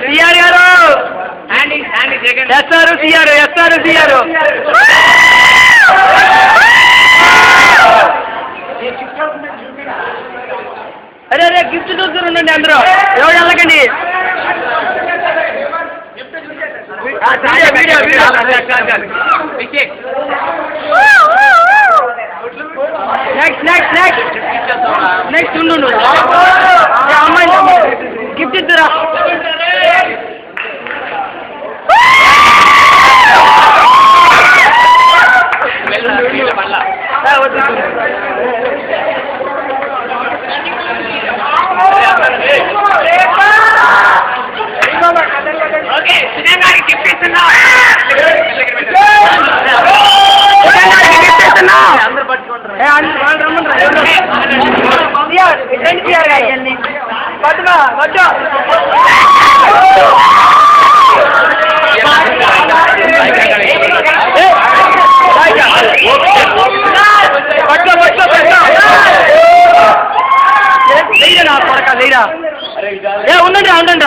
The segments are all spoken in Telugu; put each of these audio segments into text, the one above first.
సిఆర్ గారు ఎస్ఆర్ సిఆర్ అరే అరే గిఫ్ట్ చూస్తుండండి అందరూ ఎవరు వెళ్ళకండి నెక్స్ట్ ఉండు అమ్మాయి గిఫ్ట్ ఇద్దురా ఉండండి ఉండండి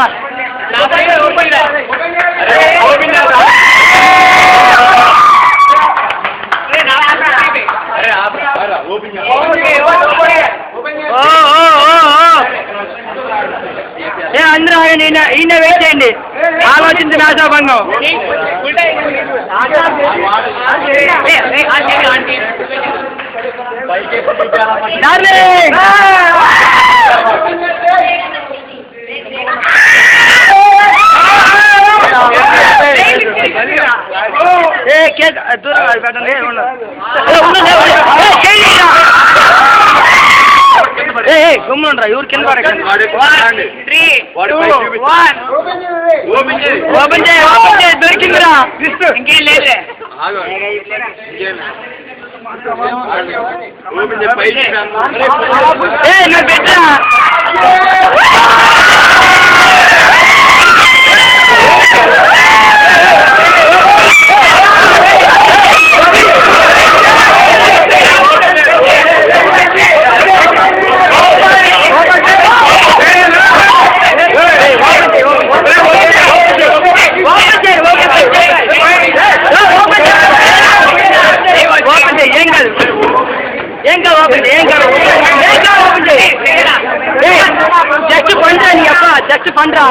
అందరూ ఈయన వెయిట్ చేయండి ఆలోచించి నాశాభంగం గుమ్ముండ్రా ఎవరు కింద ఓపెన్ చేయి దొరికిందిరా ఇంకేం లేదే నువ్వు పెట్టరా జస్ట్ పండ్రా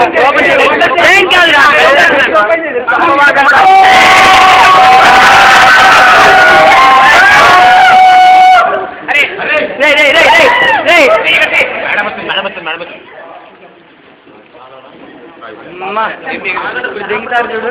ఏం కాదురా దిగుతారు చూడు